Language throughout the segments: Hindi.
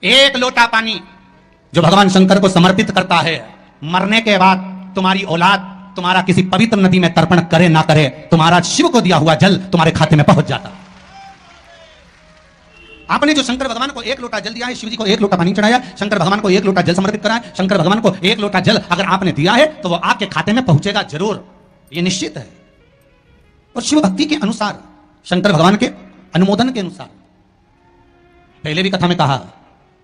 एक लोटा पानी जो भगवान शंकर को समर्पित करता है, मरने के बाद तुम्हारी औलाद तुम्हारा किसी पवित्र नदी में तर्पण करे ना करे, तुम्हारा शिव को दिया हुआ जल तुम्हारे खाते में पहुंच जाता। आपने जो शंकर भगवान को एक लोटा जल दिया है, शिव जी को एक लोटा पानी चढ़ाया, शंकर भगवान को एक लोटा जल समर्पित करा है, शंकर भगवान को एक लोटा जल अगर आपने दिया है तो वो आपके खाते में पहुंचेगा जरूर, ये निश्चित है। और शिव भक्ति के अनुसार, शंकर भगवान के अनुमोदन के अनुसार, पहले भी कथा में कहा,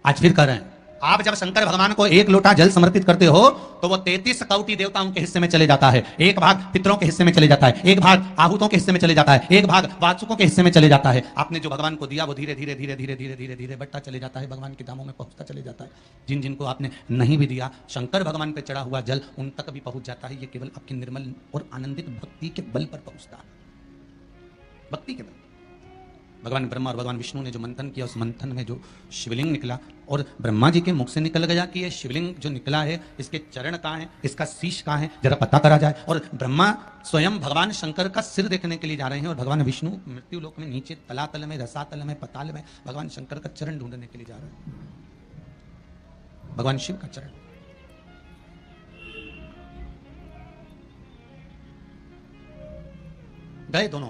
आज फिर कह रहे हैं, आप जब शंकर भगवान को एक लोटा जल समर्पित करते हो तो वो 33 कौटि देवताओं के हिस्से में चले जाता है, एक भाग पितरों के हिस्से में चले जाता है, एक भाग आहूतों के हिस्से में चले जाता है, एक भाग वाचकों के हिस्से में चले जाता है। आपने जो भगवान को दिया वो धीरे धीरे धीरे धीरे धीरे धीरे धीरे बढ़ता चले जाता है, भगवान के धामों में पहुंचता चले जाता है। जिन जिनको आपने नहीं भी दिया, शंकर भगवान पर चढ़ा हुआ जल उन तक भी पहुंच जाता है। ये केवल आपकी निर्मल और आनंदित भक्ति के बल पर पहुंचता है, भक्ति के बल। भगवान ब्रह्मा और भगवान विष्णु ने जो मंथन किया, उस मंथन में जो शिवलिंग निकला और ब्रह्मा जी के मुख से निकल गया कि ये शिवलिंग जो निकला है इसके चरण कहाँ हैं, इसका शीश कहाँ है, जरा पता करा जाए। और ब्रह्मा स्वयं भगवान शंकर का सिर देखने के लिए जा रहे हैं और भगवान विष्णु मृत्यु लोक में नीचे तलातल में, रसातल में, पताल में भगवान शंकर का चरण ढूंढने के लिए जा रहे हैं, भगवान शिव का चरण। गए दोनों,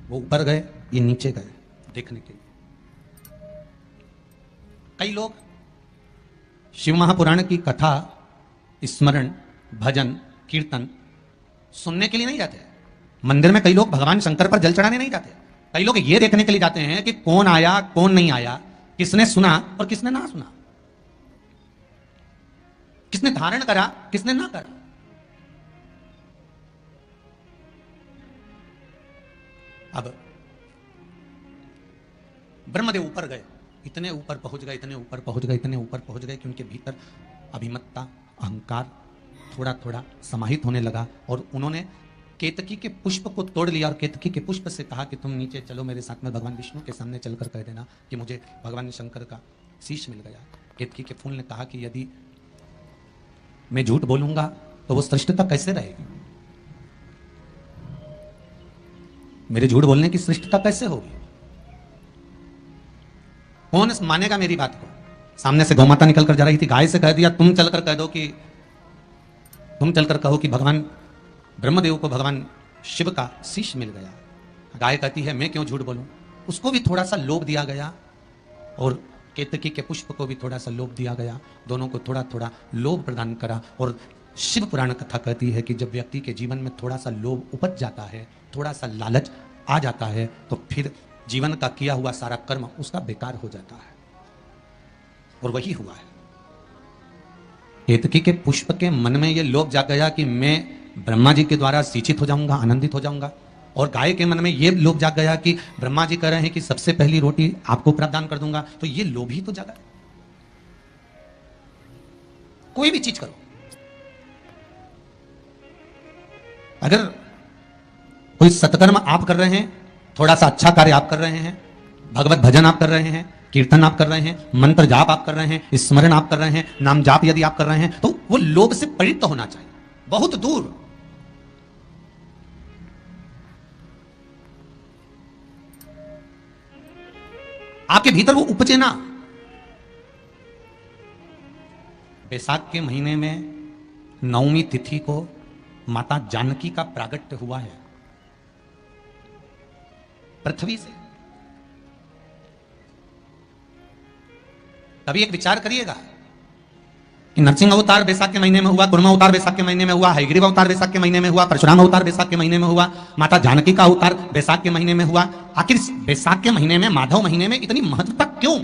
वो ऊपर गए, ये नीचे गए देखने के लिए। कई लोग शिव महापुराण की कथा, स्मरण, भजन, कीर्तन सुनने के लिए नहीं जाते। मंदिर में कई लोग भगवान शंकर पर जल चढ़ाने नहीं जाते, कई लोग ये देखने के लिए जाते हैं कि कौन आया कौन नहीं आया, किसने सुना और किसने ना सुना, किसने धारण करा किसने ना करा। अब ब्रह्मदेव ऊपर गए, इतने ऊपर पहुंच गए, इतने ऊपर पहुंच गए, इतने ऊपर पहुंच गए कि उनके भीतर अभिमत्ता, अहंकार थोड़ा थोड़ा समाहित होने लगा और उन्होंने केतकी के पुष्प को तोड़ लिया और केतकी के पुष्प से कहा कि तुम नीचे चलो मेरे साथ में, भगवान विष्णु के सामने चलकर कह देना कि मुझे भगवान शंकर का शीश मिल गया। केतकी के फूल ने कहा कि यदि मैं झूठ बोलूंगा तो वो श्रेष्ठता कैसे रहेगी, मेरे झूठ बोलने की श्रेष्ठता कैसे होगी, कौन मानेगा मेरी बात को। सामने से गौमाता निकल कर जा रही थी, गाय से कह दिया तुम चलकर कह दो कि, तुम चलकर कहो कि भगवान ब्रह्मदेव को भगवान शिव का शीश मिल गया। गाय कहती है मैं क्यों झूठ बोलूं। उसको भी थोड़ा सा लोभ दिया गया और केतकी के पुष्प को भी थोड़ा सा लोभ दिया गया, दोनों को थोड़ा थोड़ा लोभ प्रदान करा। और शिव पुराण कथा कहती है कि जब व्यक्ति के जीवन में थोड़ा सा लोभ उपज जाता है, थोड़ा सा लालच आ जाता है, तो फिर जीवन का किया हुआ सारा कर्म उसका बेकार हो जाता है। और वही हुआ है। केतकी के पुष्प के मन में यह लोभ जाग गया कि मैं ब्रह्मा जी के द्वारा सिंचित हो जाऊंगा, आनंदित हो जाऊंगा। और गाय के मन में यह लोभ जाग गया कि ब्रह्मा जी कह रहे हैं कि सबसे पहली रोटी आपको प्रदान कर दूंगा, तो यह लोभ ही तो जागा। कोई भी चीज करो, अगर कोई सत्कर्म आप कर रहे हैं, थोड़ा सा अच्छा कार्य आप कर रहे हैं, भगवत भजन आप कर रहे हैं, कीर्तन आप कर रहे हैं, मंत्र जाप आप कर रहे हैं, स्मरण आप कर रहे हैं, नाम जाप यदि आप कर रहे हैं, तो वो लोभ से पवित्र होना चाहिए, बहुत दूर। आपके भीतर वो उपजे ना। बैसाख के महीने में 9वीं तिथि को माता जानकी का प्रागट्य हुआ है पृथ्वी से। कभी एक विचार करिएगा कि नरसिंह अवतार बैसाख के महीने में हुआ, कुर्मा अवतार बैसाख के महीने में हुआ, हयग्रीव अवतार बैसाख के महीने में हुआ, परशुराम अवतार बैसाख के महीने में हुआ, माता जानकी का अवतार बैसाख के महीने में हुआ। आखिर बैसाख के महीने में, माधव महीने में इतनी महत्वता क्यों?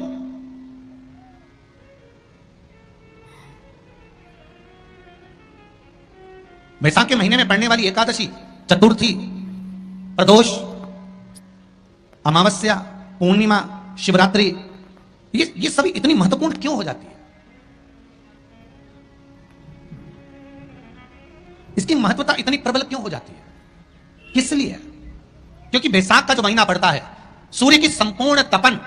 बैसाख के महीने में पड़ने वाली एकादशी, चतुर्थी, प्रदोष, अमावस्या, पूर्णिमा, शिवरात्रि, ये सभी इतनी महत्वपूर्ण क्यों हो जाती है? इसकी महत्वता इतनी प्रबल क्यों हो जाती है? किस लिए? क्योंकि बैसाख का जो महीना पड़ता है, सूर्य की संपूर्ण तपन,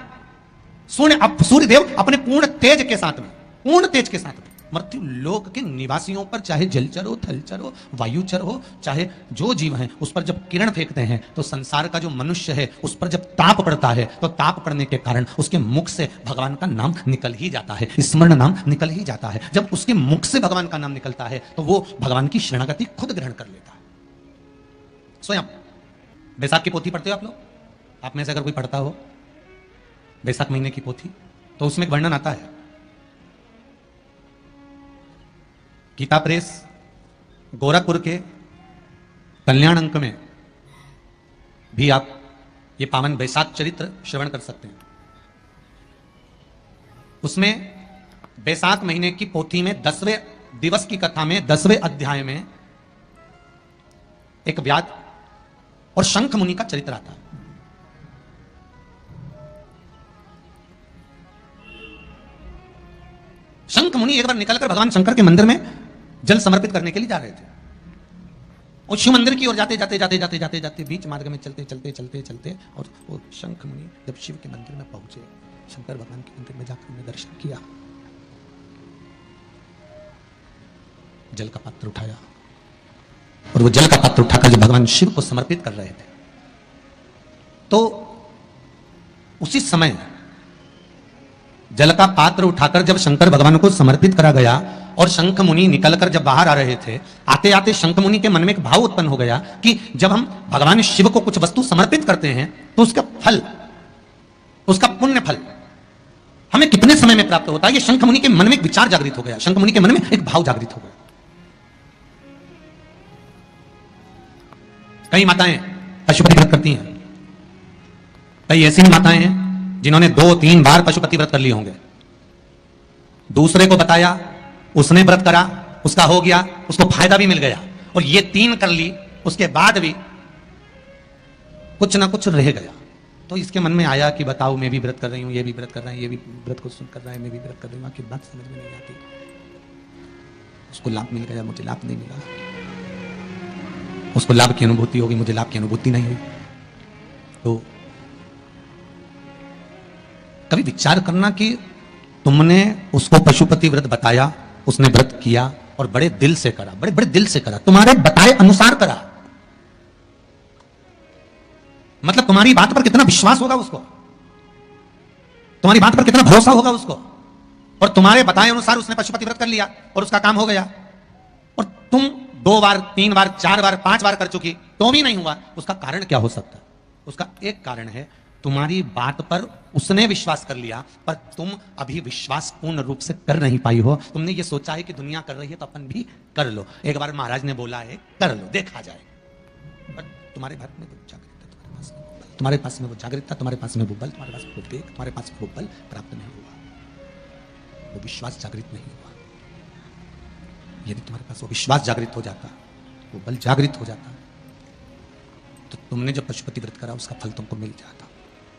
सूर्य देव अपने पूर्ण तेज के साथ में मृत्यु लोक के निवासियों पर, चाहे जलचर हो, थलचर हो, वायुचर हो, चाहे जो जीव हैं, उस पर जब किरण फेंकते हैं तो संसार का जो मनुष्य है उस पर जब ताप पड़ता है तो ताप पड़ने के कारण उसके मुख से भगवान का नाम निकल ही जाता है, स्मरण नाम निकल ही जाता है। जब उसके मुख से भगवान का नाम निकलता है तो वो भगवान की शरणागति खुद ग्रहण कर लेता है स्वयं। बैसाख की पोथी पढ़ते हो आप लोग? आप में से अगर कोई पढ़ता हो बैसाख महीने की पोथी, तो उसमें एक वर्णन आता है। गीता प्रेस गोरखपुर के कल्याण अंक में भी आप ये पावन बैसाख चरित्र श्रवण कर सकते हैं। उसमें बैसाख महीने की पोथी में 10वें दिवस की कथा में 10वें अध्याय में एक व्याध और शंख मुनि का चरित्र आता है। शंख मुनि एक बार निकलकर भगवान शंकर के मंदिर में जल समर्पित करने के लिए जा रहे थे और शिव मंदिर की ओर जाते जाते जाते जाते जाते जाते बीच मार्ग में चलते चलते चलते चलते और वो शंख मुनि जब शिव के मंदिर में पहुंचे, शंकर भगवान के मंदिर में जाकर उन्हें दर्शन किया, जल का पात्र उठाया और वो जल का पात्र उठाकर जब भगवान शिव को समर्पित कर रहे थे तो उसी समय जल का पात्र उठाकर जब शंकर भगवान को समर्पित करा गया और शंख मुनि निकलकर जब बाहर आ रहे थे, आते आते शंख मुनि के मन में एक भाव उत्पन्न हो गया कि जब हम भगवान शिव को कुछ वस्तु समर्पित करते हैं तो उसका फल, उसका पुण्य फल हमें कितने समय में प्राप्त होता है। ये शंख मुनि के मन में एक विचार जागृत हो गया, शंख मुनि के मन में एक भाव जागृत हो गया। कई माताएं पशुपति व्रत करती हैं, कई ऐसी भी माताएं हैं जिन्होंने 2-3 बार पशुपति व्रत कर लिए होंगे। दूसरे को बताया, उसने व्रत करा, उसका हो गया, उसको फायदा भी मिल गया, और ये 3 कर ली, उसके बाद भी कुछ ना कुछ रह गया। तो इसके मन में आया कि बताओ, मैं भी व्रत कर रही हूं, ये भी व्रत कर रहा है, ये भी व्रत को सुन कर रहा है, मैं भी व्रत कर रही हूं, बात समझ में नहीं आती। उसको लाभ मिल गया, मुझे लाभ नहीं मिला, उसको लाभ की अनुभूति होगी, मुझे लाभ की अनुभूति नहीं हुई। तो कभी विचार करना कि तुमने उसको पशुपति व्रत बताया, उसने व्रत किया और बड़े दिल से करा, बड़े बड़े दिल से करा, तुम्हारे बताए अनुसार करा, मतलब तुम्हारी बात पर कितना विश्वास होगा उसको, तुम्हारी बात पर कितना भरोसा होगा उसको, और तुम्हारे बताए अनुसार उसने पशुपति व्रत कर लिया और उसका काम हो गया। और तुम 2 बार 3 बार 4 बार 5 बार कर चुकी तो भी नहीं हुआ। उसका कारण क्या हो सकता है? उसका एक कारण है, तुम्हारी बात पर उसने विश्वास कर लिया पर तुम अभी विश्वास पूर्ण रूप से कर नहीं पाई हो। तुमने ये सोचा है कि दुनिया कर रही है तो अपन भी कर लो, एक बार महाराज ने बोला है कर लो, देखा जाए। पर तुम्हारे भारत में वो जागृत था, तुम्हारे पास में वो जागृत था, तुम्हारे पास में वो बल, तुम्हारे पास में वो वेग, तुम्हारे पास में वो बल प्राप्त नहीं हुआ, वो विश्वास जागृत नहीं हुआ। यदि तुम्हारे पास वो विश्वास जागृत हो जाता, वो बल जागृत हो जाता, तो तुमने जब पशुपति व्रत करा उसका फल तुमको मिल जाता।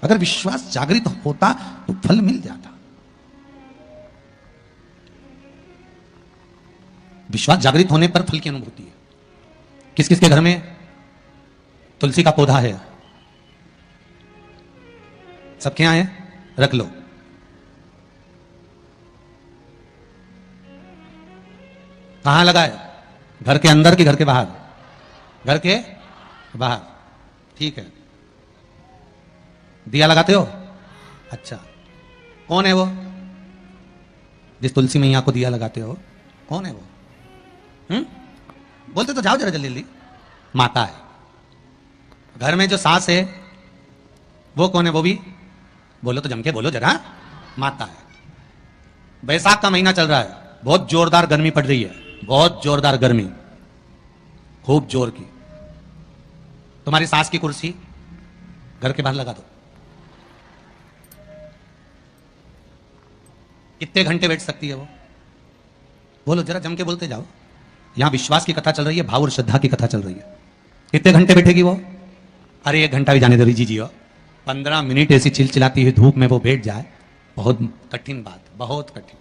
अगर विश्वास जागृत होता तो फल मिल जाता। विश्वास जागृत होने पर फल की अनुभूति है। किस किस के घर में तुलसी का पौधा है? सबके यहां है? रख लो। कहां लगा है? घर के अंदर कि घर के बाहर? घर के बाहर, ठीक है। दिया लगाते हो? अच्छा, कौन है वो जिस तुलसी मैया को दिया लगाते हो? कौन है वो? बोलते तो जाओ जरा जल्दी जल्दी। माता है। घर में जो सास है वो कौन है? वो भी बोलो तो जम के बोलो जरा। माता है। बैसाख का महीना चल रहा है, बहुत जोरदार गर्मी पड़ रही है, बहुत जोरदार गर्मी, खूब जोर की। तुम्हारी सास की कुर्सी घर के बाहर लगा दो। कितने घंटे बैठ सकती है वो? बोलो जरा, जम के बोलते जाओ। यहां विश्वास की कथा चल रही है, भाव और श्रद्धा की कथा चल रही है। कितने घंटे बैठेगी वो? अरे 1 घंटा भी जाने दो जी। 15 मिनट ऐसी चिलचिलाती हुई धूप में वो बैठ जाए, बहुत कठिन बात, बहुत कठिन।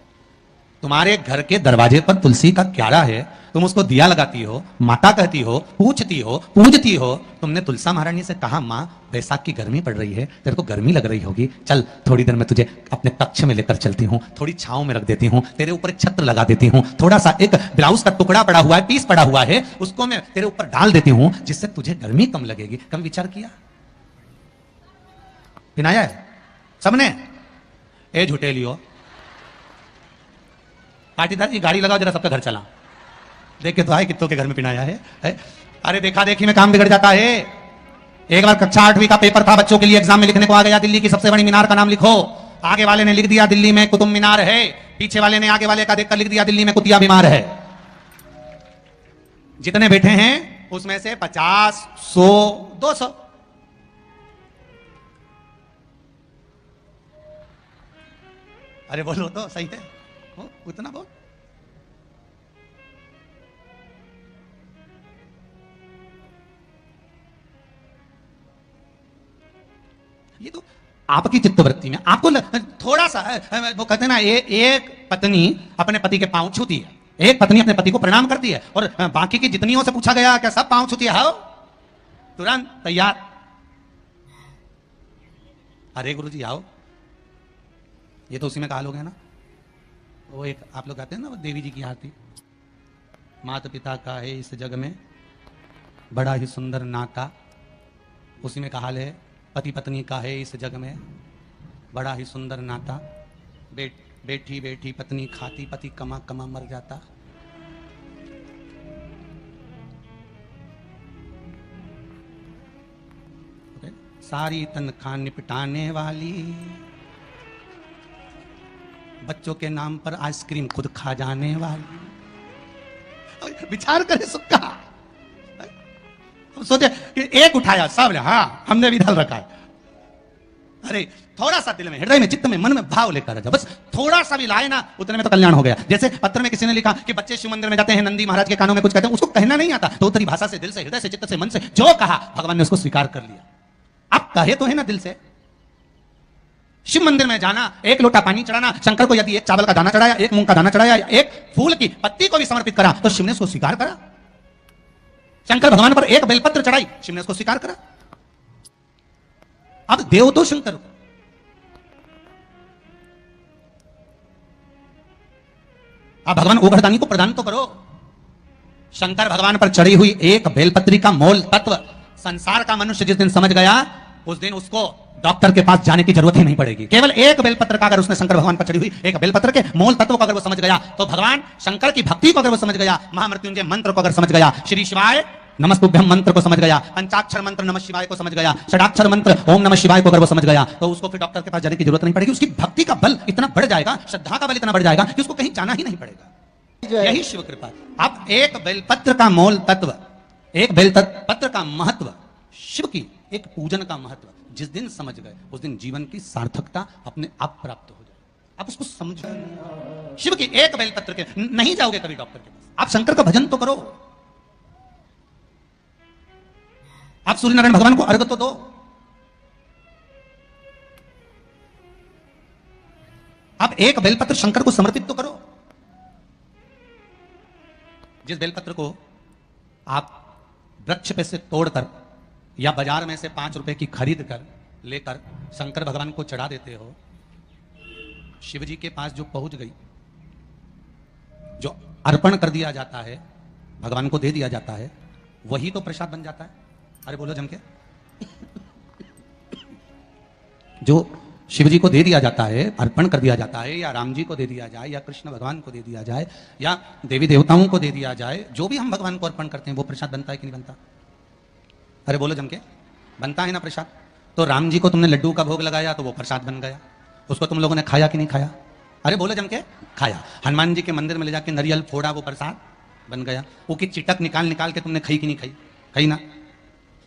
तुम्हारे घर के दरवाजे पर तुलसी का क्यारा है, तुम उसको दिया लगाती हो, माता कहती हो, पूछती हो, पूजती हो। तुमने तुलसा महारानी से कहा, माँ बैसाख की गर्मी पड़ रही है, तेरे को गर्मी लग रही होगी, चल थोड़ी देर में तुझे अपने कक्ष में लेकर चलती हूँ, थोड़ी छांव में रख देती हूँ, तेरे ऊपर एक छत्र लगा देती हूँ, थोड़ा सा एक ब्लाउज का टुकड़ा पड़ा हुआ है, पीस पड़ा हुआ है, उसको मैं तेरे ऊपर डाल देती हूँ, जिससे तुझे गर्मी कम लगेगी। कम विचार किया? पिनाया है सबने? ए झुटेलियो, पाटीदार की गाड़ी लगाओ, जरा सबका घर चला, देख के तो आए कितनों के घर में पिनाया है? अरे देखा देखी में काम बिगड़ जाता है। एक बार कक्षा 8वीं का पेपर था, बच्चों के लिए एग्जाम में लिखने को आ गया, दिल्ली की सबसे बड़ी मीनार का नाम लिखो। आगे वाले ने लिख दिया दिल्ली में कुतुब मीनार है, पीछे वाले ने आगे वाले का देखकर लिख दिया दिल्ली में कुतिया बीमार है। जितने बैठे हैं उसमें से 50, 100, 200 अरे बोलो तो सही है, उतना बोल। ये तो आपकी चित्तवृत्ति में आपको थोड़ा सा वो कहते हैं ना, एक पत्नी अपने पति के पांव छूती है, एक पत्नी अपने पति को प्रणाम करती है, और बाकी की जितनियों से पूछा गया क्या सब पांव छूती है? हाँ, तुरंत तैयार। अरे गुरु जी आओ, ये तो उसी में कहा लोग है ना, वो एक आप लोग कहते हैं ना, वो देवी जी की आरती, माता पिता का है इस जग में बड़ा ही सुंदर नाता, उसी में कहा है पति पत्नी का है इस जग में बड़ा ही सुंदर नाता, बेटी बेटी पत्नी खाती, पति कमा कमा मर जाता। सारी तनख्वाह निपटाने वाली, बच्चों के नाम पर आइसक्रीम खुद खा जाने वाली। विचार करे सुक्का, सोचे कि एक उठाया सब ने, हाँ हमने भी डाल रखा है। अरे थोड़ा सा दिल में, हृदय में, चित्त में, मन में भाव लेकर जा, बस थोड़ा सा भी लाए ना, उतने में तो कल्याण हो गया। जैसे पत्र में किसी ने लिखा कि बच्चे शिव मंदिर में जाते हैं, नंदी महाराज के कानों में कुछ कहते हैं, उसको कहना नहीं आता, तो उत्तरी भाषा से, दिल से, हृदय से, चित्त से, मन से जो कहा भगवान ने उसको स्वीकार कर लिया। आप कहे तो है ना दिल से। शिव मंदिर में जाना, एक लोटा पानी चढ़ाना, शंकर को यदि एक चावल का दाना चढ़ाया, एक मूंग का दाना चढ़ाया, एक फूल की पत्ती को भी समर्पित करा, तो शिव ने उसको स्वीकार करा। शंकर भगवान पर एक बेलपत्र चढ़ाई, शिव ने उसको स्वीकार करा। अब देव तो शंकर को, अब भगवान ओघरदानी को प्रदान तो करो। शंकर भगवान पर चढ़ी हुई एक बेलपत्री का मोल तत्व संसार का मनुष्य जिस दिन समझ गया, उस दिन उसको डॉक्टर के पास जाने की जरूरत ही नहीं पड़ेगी। केवल एक बेलपत्र का अगर उसने शंकर भगवान पर चढ़ी हुई एक बेलपत्र के मोल तत्व को अगर वो समझ गया, तो भगवान शंकर की भक्ति को अगर वो समझ गया, महामृत्युंजय मंत्र को अगर समझ गया, श्री शिवाय नमस्तुभ्यम मंत्र को समझ गया, पंचाक्षर मंत्र नमः शिवाय को समझ गया, षडाक्षर मंत्र ओम नमः शिवाय को अगर वो समझ गया, तो उसको फिर डॉक्टर के पास जाने की जरूरत नहीं पड़ेगी। उसकी भक्ति का बल इतना बढ़ जाएगा, श्रद्धा का बल इतना बढ़ जाएगा कि उसको कहीं जाना ही नहीं पड़ेगा। यही शिव कृपा। अब एक बेलपत्र का मोल तत्व, एक बेलपत्र का महत्व, शिव की एक पूजन का महत्व जिस दिन समझ गए, उस दिन जीवन की सार्थकता अपने आप प्राप्त हो जाए। आप उसको समझो। शिव की एक बेलपत्र के नहीं जाओगे कभी डॉक्टर के पास, आप शंकर का भजन तो करो, आप सूर्य नारायण भगवान को अर्घ तो दो, आप एक बेलपत्र शंकर को समर्पित तो करो। जिस बेलपत्र को आप वृक्ष पे से तोड़कर या बाजार में से 5 रुपए की खरीद कर लेकर शंकर भगवान को चढ़ा देते हो, शिव जी के पास जो पहुंच गई, जो अर्पण कर दिया जाता है, भगवान को दे दिया जाता है, वही तो प्रसाद बन जाता है। अरे बोलो जम के। जो शिव जी को दे दिया जाता है, अर्पण कर दिया जाता है, या राम जी को दे दिया जाए, या कृष्ण भगवान को दे दिया जाए, या देवी देवताओं को दे दिया जाए, जो भी हम भगवान को अर्पण करते हैं वो प्रसाद बनता है कि नहीं बनता? अरे बोलो जम के, बनता है ना प्रसाद। तो राम जी को तुमने लड्डू का भोग लगाया तो वो प्रसाद बन गया, उसको तुम लोगों ने खाया कि नहीं खाया? अरे बोलो जम के, खाया। हनुमान जी के मंदिर में ले जाके नारियल फोड़ा, वो प्रसाद बन गया। वो की चिटक निकाल निकाल के तुमने खाई कि नहीं खाई? खाई ना।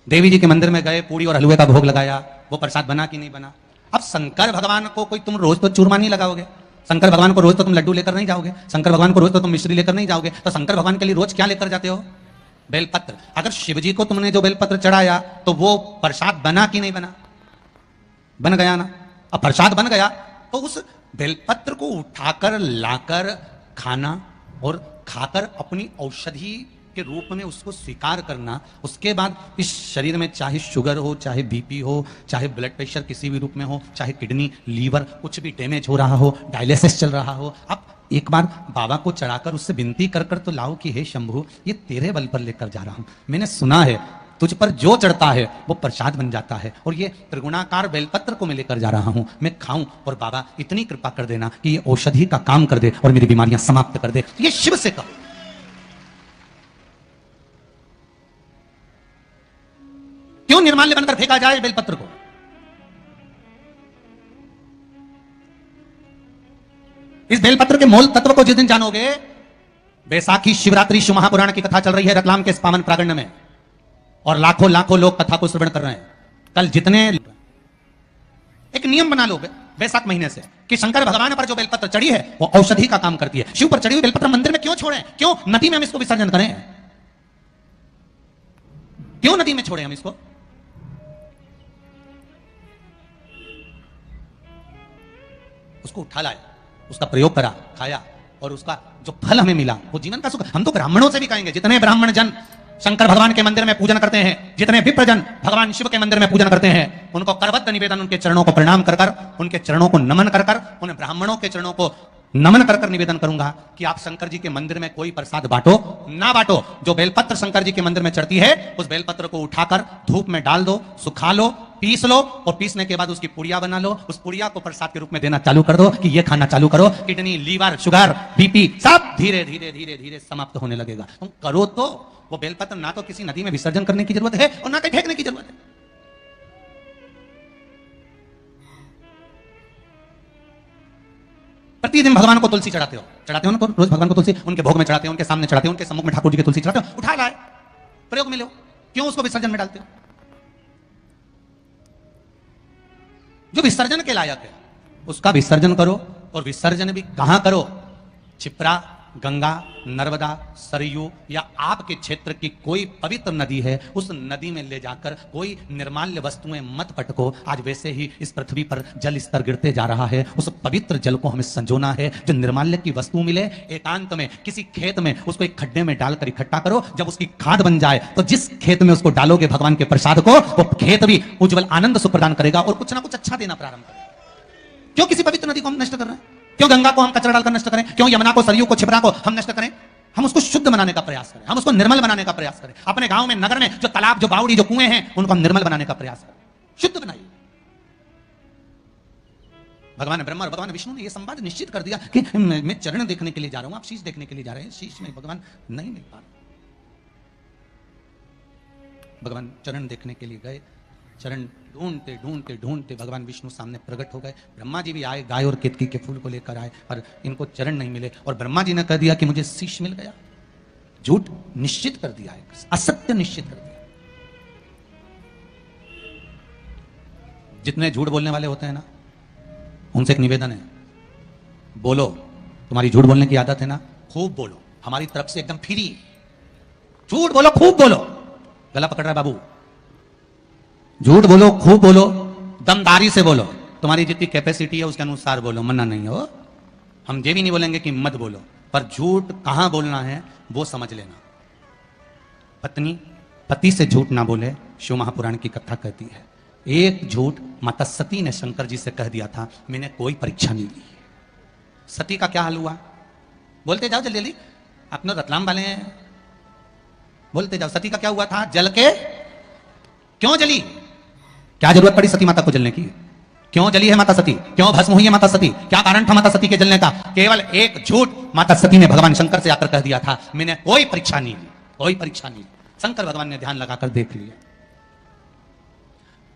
देवी जी के मंदिर में गए, पूड़ी और हलवे का भोग लगाया, वो प्रसाद बना कि नहीं बना? अब शंकर भगवान को कोई तुम रोज तो चूरमा नहीं लगाओगे, शंकर भगवान को रोज तो तुम लड्डू लेकर नहीं जाओगे, शंकर भगवान को रोज तो तुम मिश्री लेकर नहीं जाओगे, तो शंकर भगवान के लिए रोज क्या लेकर जाते हो? बेलपत्र। अगर शिव जी को तुमने जो बेलपत्र चढ़ाया तो वो प्रसाद बना कि नहीं बना? बन गया ना। अब प्रसाद बन गया तो उस बेलपत्र को उठाकर लाकर खाना और खाकर अपनी औषधि के रूप में उसको स्वीकार करना, उसके बाद इस शरीर में चाहे शुगर हो, चाहे बीपी हो, चाहे ब्लड प्रेशर किसी भी रूप में हो, चाहे किडनी लीवर कुछ भी डैमेज हो रहा हो, डायलिसिस चल रहा हो, आप एक बार बाबा को चढ़ाकर उससे विनती कर कर तो लाओ कि हे शंभू, ये तेरे बल पर लेकर जा रहा हूं। मैंने सुना है तुझ पर जो चढ़ता है वो प्रसाद बन जाता है, और ये त्रिगुणाकार बेलपत्र को मैं लेकर जा रहा हूं, मैं खाऊं और बाबा इतनी कृपा कर देना कि ये औषधि का काम कर दे और मेरी बीमारियां समाप्त कर दे। ये शिव से कहो। क्यों निर्माल्य बनकर फेंका जाए बेलपत्र को? इस बेलपत्र के मूल तत्व को जिस दिन जानोगे, बैसाखी शिवरात्रि शिव महापुराण की कथा चल रही है रतलाम के इस पावन प्रांगण में, और लाखों लाखों लोग कथा को श्रवण कर रहे हैं। कल जितने, एक नियम बना लो बैसाख महीने से कि शंकर भगवान पर जो बेलपत्र चढ़ी है वो औषधि का काम करती है। शिव पर चढ़ी हुई बेलपत्र मंदिर में क्यों छोड़ें? क्यों नदी में हम इसको विसर्जन करें? क्यों नदी में छोड़ें हम इसको? उसको उठा लाए, उसका प्रयोग करा, खाया, और उसका जो फल हमें मिला वो जीवन का सुख। हम तो ब्राह्मणों से भी कहेंगे, जितने ब्राह्मण जन शंकर भगवान के मंदिर में पूजन करते हैं, जितने विप्रजन भगवान शिव के मंदिर में पूजन करते हैं, उनको करबद्ध निवेदन, उनके चरणों को प्रणाम कर कर, उनके चरणों को नमन कर कर, उन ब्राह्मणों के चरणों को नमन कर कर निवेदन करूंगा कि आप शंकर जी के मंदिर में कोई प्रसाद बांटो ना बांटो, जो बेलपत्र शंकर जी के मंदिर में चढ़ती है उस बेलपत्र को उठाकर धूप में डाल दो, सुखा लो, पीस लो, और पीसने के बाद उसकी पुड़िया बना लो, उस पुड़िया को प्रसाद के रूप में देना चालू कर दो कि ये खाना चालू करो। किडनी लीवर शुगर बीपी सब धीरे धीरे धीरे धीरे समाप्त होने लगेगा। तुम करो तो वो बेलपत्र ना तो किसी नदी में विसर्जन करने की जरूरत है और ना कहीं फेंकने की जरूरत है। प्रतिदिन भगवान को तुलसी चढ़ाते हो ना, तो रोज भगवान को तुलसी उनके भोग में चढ़ाते हो, उनके सामने चढ़ाते हो, उनके सम्मुख में ठाकुर जी की तुलसी चढ़ाते हो, उठा लाए, प्रयोग में लो, क्यों उसको विसर्जन में डालते हो? जो विसर्जन के लायक है उसका विसर्जन करो, और विसर्जन भी कहां करो? क्षिप्रा, गंगा, नर्मदा, सरयू या आपके क्षेत्र की कोई पवित्र नदी है उस नदी में ले जाकर कोई निर्माल्य वस्तुएं मत पटको। आज वैसे ही इस पृथ्वी पर जल स्तर गिरते जा रहा है, उस पवित्र जल को हमें संजोना है। जो निर्माल्य की वस्तु मिले एकांत में किसी खेत में उसको एक खड्डे में डालकर इकट्ठा करो, जब उसकी खाद बन जाए तो जिस खेत में उसको डालोगे भगवान के प्रसाद को, वो खेत भी उज्जवल आनंद सुख प्रदान करेगा और कुछ ना कुछ अच्छा देना प्रारंभ करेगा। क्यों किसी पवित्र नदी को हम नष्ट कर रहे हैं? क्यों गंगा को हम कचरा डालकर नष्ट करें? क्यों यमुना को, सरयू को, छिपरा को हम नष्ट करें? हम उसको शुद्ध बनाने का प्रयास करें, हम उसको निर्मल बनाने का प्रयास करें। अपने गांव में, नगर में जो तालाब, जो बावड़ी, जो कुएं हैं उनको हम निर्मल बनाने का प्रयास करें, शुद्ध बनाइए। भगवान ब्रह्मा और भगवान विष्णु ने यह संवाद निश्चित कर दिया कि मैं चरण देखने के लिए जा रहा हूं, आप शीश देखने के लिए जा रहे हैं, शीश में भगवान नहीं मिल पा रहा। भगवान चरण देखने के लिए गए, चरण ढूंढते ढूंढते ढूंढते भगवान विष्णु सामने प्रकट हो गए। ब्रह्मा जी भी आए, गाय और केतकी के फूल को लेकर आए, पर इनको चरण नहीं मिले, और ब्रह्मा जी ने कह दिया कि मुझे शीश मिल गया। झूठ निश्चित कर दिया है, असत्य निश्चित कर दिया। जितने झूठ बोलने वाले होते हैं ना, उनसे एक निवेदन है, बोलो, तुम्हारी झूठ बोलने की आदत है ना, खूब बोलो, हमारी तरफ से एकदम फ्री, झूठ बोलो, खूब बोलो। गला पकड़ रहा है बाबू, झूठ बोलो, खूब बोलो, दमदारी से बोलो, तुम्हारी जितनी कैपेसिटी है उसके अनुसार बोलो, मना नहीं हो। हम ये भी नहीं बोलेंगे कि मत बोलो, पर झूठ कहां बोलना है वो समझ लेना। पत्नी पति से झूठ ना बोले, शिव महापुराण की कथा कहती है। एक झूठ माता सती ने शंकर जी से कह दिया था, मैंने कोई परीक्षा नहीं ली। सती का क्या हाल हुआ? बोलते जाओ जल्दी जल्दी, अपने रतलाम वाले हैं, बोलते जाओ। सती का क्या हुआ था? जल के क्यों जली? क्या जरूरत पड़ी सती माता को जलने की? क्यों जली है माता सती? क्यों भस्म हुई है माता सती? क्या कारण था माता सती के जलने का? केवल एक झूठ माता सती ने भगवान शंकर से आकर कह दिया था, मैंने कोई परीक्षा नहीं ली, कोई परीक्षा नहीं ली। शंकर भगवान ने ध्यान लगाकर देख लिया।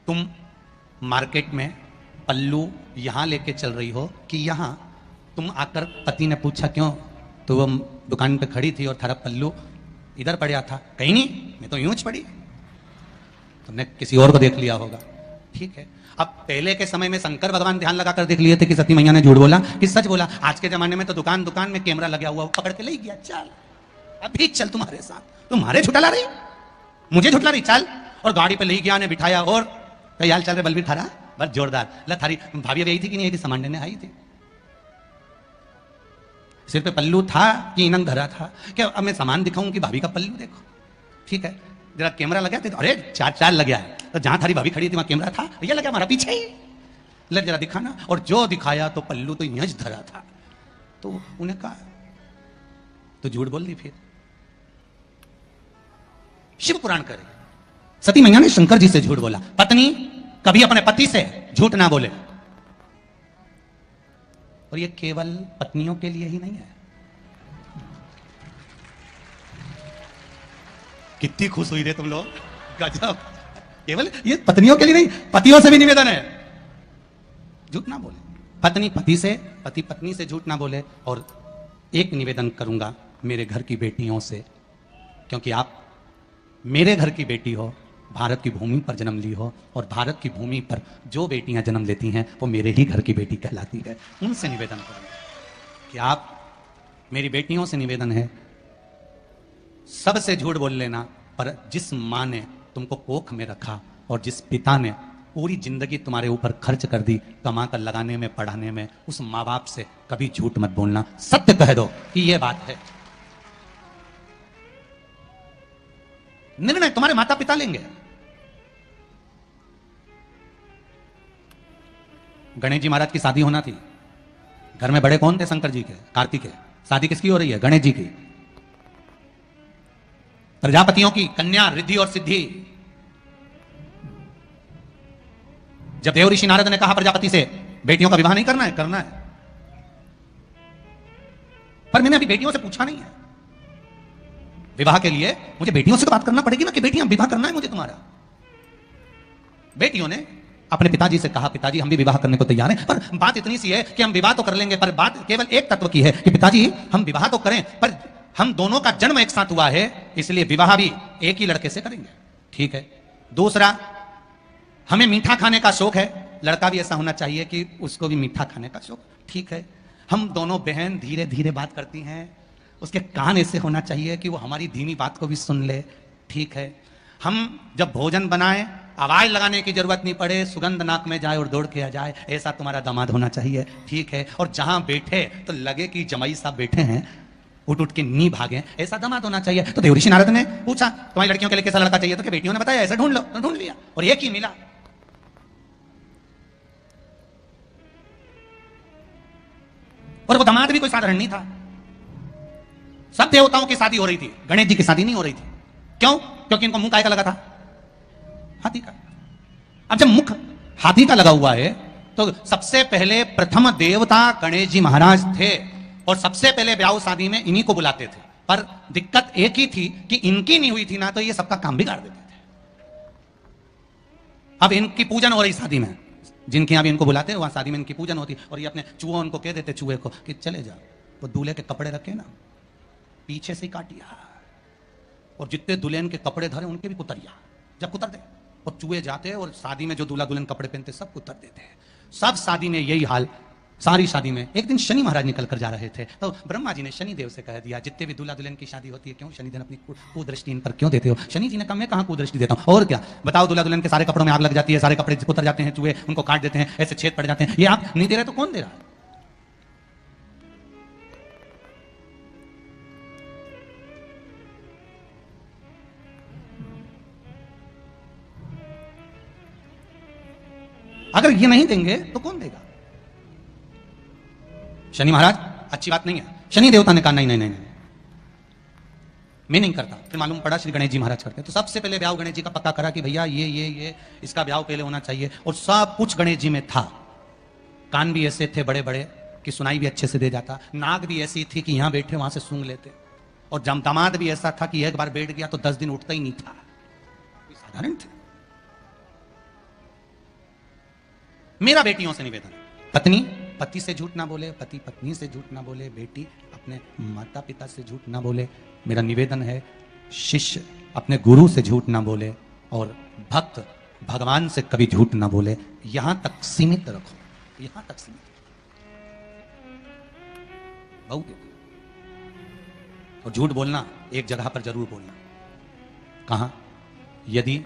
तुम मार्केट में पल्लू यहां लेके चल रही हो कि यहां? तुम आकर पति ने पूछा क्यों? तो वो दुकान पे खड़ी थी और थारा पल्लू इधर पड़ा था। कहीं नहीं, मैं तो यूं पड़ी, तुमने किसी और को देख लिया होगा। ठीक है, अब पहले के समय में शंकर भगवान ध्यान लगाकर देख लिए थे कि सती मैया ने झूठ बोला कि सच बोला। आज के जमाने में तो दुकान दुकान में कैमरा लगा हुआ, पकड़ के ले गया, चल अभी चल तुम्हारे साथ, तुम्हारे झुठला रही, मुझे झुठला रही, चल। और गाड़ी पे ले गया ने बिठाया, और कई हाल चल रहे बलबीर थारा, बस जोरदार। ला थारी भाभी अभी आई थी कि नहीं आई थी? सामान लेने आई थी। सिर पे पल्लू था कि इनंग धरा था? क्या अब मैं सामान दिखाऊं कि भाभी का पल्लू देखो? ठीक है, जरा कैमरा लगा तो अरे चार चार लग गया है, तो जहां थारी भाभी खड़ी थी वहां कैमरा था, ये लगा हमारा पीछे ही, ले जरा दिखाना। और जो दिखाया तो पल्लू तो यंज धरा था। तो उन्हें कहा तो झूठ बोल दी। फिर शिव पुराण करे, सती मैया ने शंकर जी से झूठ बोला, पत्नी कभी अपने पति से झूठ ना बोले। और ये केवल पत्नियों के लिए ही नहीं है। कितनी खुश हुई रे तुम लोग, गजब। केवल ये पत्नियों के लिए नहीं, पतियों से भी निवेदन है, झूठ ना बोले। पत्नी पति से, पति पत्नी से झूठ ना बोले। और एक निवेदन करूंगा मेरे घर की बेटियों से, क्योंकि आप मेरे घर की बेटी हो, भारत की भूमि पर जन्म ली हो, और भारत की भूमि पर जो बेटियां जन्म लेती हैं वो मेरे ही घर की बेटी कहलाती है। उनसे निवेदन करूंगा कि आप, मेरी बेटियों से निवेदन है, सबसे झूठ बोल लेना, पर जिस मां ने तुमको कोख में रखा और जिस पिता ने पूरी जिंदगी तुम्हारे ऊपर खर्च कर दी कमा कर लगाने में, पढ़ाने में, उस मां बाप से कभी झूठ मत बोलना। सत्य कह दो कि यह बात है। निर्णय तुम्हारे माता पिता लेंगे। गणेश जी महाराज की शादी होना थी, घर में बड़े कौन थे? शंकर जी के, कार्तिक के। शादी किसकी हो रही है? गणेश जी की। प्रजापतियों की कन्या रिद्धि और सिद्धि। जब देव ऋषि नारद ने कहा प्रजापति से बेटियों का विवाह नहीं करना है, करना है, पर मैंने अभी बेटियों से पूछा नहीं है। विवाह के लिए मुझे बेटियों से तो बात करना पड़ेगी ना कि बेटियां, विवाह करना है मुझे तुम्हारा। बेटियों ने अपने पिताजी से कहा, पिताजी हम भी विवाह करने को तैयार हैं, पर बात इतनी सी है कि हम विवाह तो कर लेंगे, पर बात केवल एक तत्व की है कि पिताजी हम विवाह तो करें, पर हम दोनों का जन्म एक साथ हुआ है, इसलिए विवाह भी एक ही लड़के से करेंगे। ठीक है। दूसरा, हमें मीठा खाने का शौक है, लड़का भी ऐसा होना चाहिए कि उसको भी मीठा खाने का शौक। ठीक है। हम दोनों बहन धीरे धीरे बात करती हैं, उसके कान ऐसे होना चाहिए कि वो हमारी धीमी बात को भी सुन ले। ठीक है। हम जब भोजन बनाएं, आवाज लगाने की जरूरत नहीं पड़े, सुगंध नाक में जाए और दौड़ के आ जाए, ऐसा तुम्हारा दामाद होना चाहिए। ठीक है। और जहां बैठे तो लगे कि जमाई साहब बैठे हैं, उठ उठ के नी भागे, ऐसा दामाद होना चाहिए। तो देव ऋषि नारद ने पूछा तुम्हारी लड़कियों के लिए कैसा लड़का चाहिए? तो बेटियों ने बताया ऐसा ढूंढ लो, तो ढूंढ लिया और एक ही मिला। और वो दामाद भी कोई साधारण नहीं था। सब देवताओं की शादी हो रही थी, गणेश जी की शादी नहीं हो रही थी। क्यों? क्योंकि इनको मुंह काय का लगा था? हाथी का। अब जब मुख हाथी का लगा हुआ है तो सबसे पहले प्रथम देवता गणेश जी महाराज थे, और सबसे पहले ब्याह शादी में इन्हीं को बुलाते थे। पर दिक्कत एक ही थी कि इनकी नहीं हुई थी ना, तो ये सबका काम बिगाड़ देते थे। अब इनकी पूजन हो रही शादी में, जिनके यहां भी इनको बुलाते हैं वहां शादी में इनकी पूजन होती, और ये अपने चूहों उनको कह देते, चूहे को कि चले जाओ, वो दूल्हे के कपड़े रखे ना पीछे से काटिया, और जितने दुल्हन के कपड़े धरे उनके भी कुतरिया, जब कुतर दे, और चूहे जाते और शादी में जो दूल्हा दुल्हन कपड़े पहनते सब कुतर देते हैं। सब शादी में यही हाल, सारी शादी में। एक दिन शनि महाराज निकल कर जा रहे थे, तो ब्रह्मा जी ने शनि देव से कह दिया जितने भी दूल्हा दुल्हन की शादी होती है, क्यों शनिदेव अपनी कुदृष्टि इन पर क्यों देते हो? शनि जी ने कहा मैं कहां कुदृष्टि देता हूं, और क्या बताओ, दूल्हा दुल्हन के सारे कपड़ों में आग लग जाती है, सारे कपड़े उतर जाते हैं, चूहे उनको काट देते हैं, ऐसे छेद पड़ जाते हैं, ये आप नहीं दे रहे तो कौन दे रहा है? अगर ये नहीं देंगे तो कौन देगा? शनि महाराज अच्छी बात नहीं है। शनि देवता ने कहा नहीं नहीं नहीं, नहीं। मैं नहीं करता। फिर मालूम पड़ा श्री गणेश जी महाराज करते। तो सबसे पहले ब्याह गणेश जी का पक्का करा कि भैया ये इसका ब्याह पहले होना चाहिए, और सब कुछ गणेश जी में था। कान भी ऐसे थे बड़े बड़े कि सुनाई भी अच्छे से दे जाता, नाक भी ऐसी थी कि यहां बैठे वहां से सूंघ लेते, और दामाद भी ऐसा था कि एक बार बैठ गया तो 10 दिन उठता ही नहीं था। साधारण थे। मेरा बेटियों से निवेदन, पत्नी पति से झूठ ना बोले, पति पत्नी से झूठ ना बोले, बेटी अपने माता पिता से झूठ ना बोले। मेरा निवेदन है शिष्य अपने गुरु से झूठ ना बोले, और भक्त भगवान से कभी झूठ ना बोले। यहां तक सीमित रखो, यहां तक सीमित। बहुत। और झूठ बोलना एक जगह पर जरूर बोलना। कहां? यदि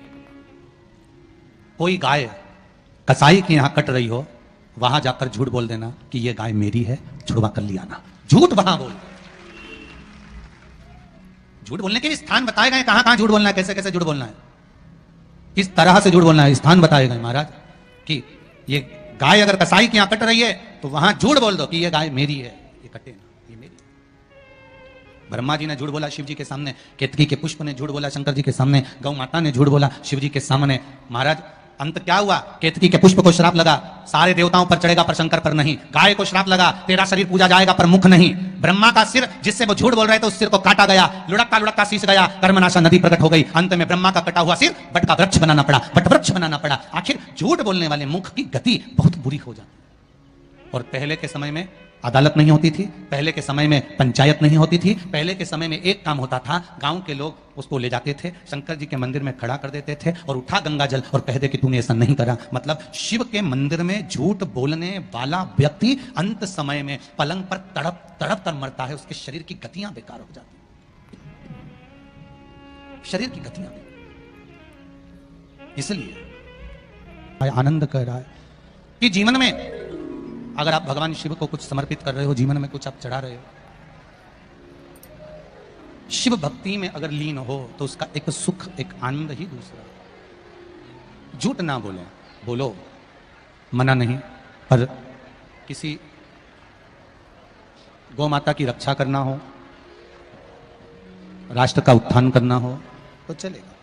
कोई गाय कसाई के यहां कट रही हो, वहां जाकर झूठ बोल देना कि यह गाय मेरी है, छुड़वा कर लिया ना। झूठ वहां बोल, झूठ बोलने के भी स्थान बताए गए, कहां कहां झूठ बोलना है, कैसे कैसे झूठ बोलना है, किस तरह से झूठ बोलना है, स्थान बताए गए महाराज। कि ये गाय अगर कसाई की यहां कट रही है तो वहां झूठ बोल दो कि ये गाय मेरी है, ये कटे ना, ये मेरी। ब्रह्मा जी ने झूठ बोला शिव जी के सामने, केतकी के पुष्प ने झूठ बोला शंकर जी के सामने, गौ माता ने झूठ बोला शिव जी के सामने। महाराज अंत क्या हुआ? केतकी के पुष्प को श्राप लगा, सारे देवताओं पर चढ़ेगा पर शंकर पर नहीं। गाय को श्राप लगा, तेरा शरीर पूजा जाएगा पर मुख नहीं। ब्रह्मा का सिर जिससे वो झूठ बोल रहे थे उस सिर को काटा गया, लुढ़कता शीश गया, कर्मनाशा नदी प्रकट हो गई। अंत में ब्रह्मा का कटा हुआ सिर बट का वृक्ष बनाना पड़ा, बट वृक्ष बनाना पड़ा। आखिर झूठ बोलने वाले मुख की गति बहुत बुरी हो जाती है। और पहले के समय में अदालत नहीं होती थी, पहले के समय में पंचायत नहीं होती थी, पहले के समय में एक काम होता था, गांव के लोग उसको ले जाते थे, शंकर जी के मंदिर में खड़ा कर देते थे और उठा गंगा जल और कह दे कि तूने ऐसा नहीं करा। मतलब शिव के मंदिर में झूठ बोलने वाला व्यक्ति अंत समय में पलंग पर तड़प तड़प कर मरता है, उसके शरीर की गतियां बेकार हो जाती, शरीर की गतियां। इसलिए आनंद कह रहा है कि जीवन में अगर आप भगवान शिव को कुछ समर्पित कर रहे हो, जीवन में कुछ आप चढ़ा रहे हो, शिव भक्ति में अगर लीन हो तो उसका एक सुख, एक आनंद ही दूसरा। झूठ ना बोलो, बोलो मना नहीं, पर किसी गौ माता की रक्षा करना हो, राष्ट्र का उत्थान करना हो तो चलेगा।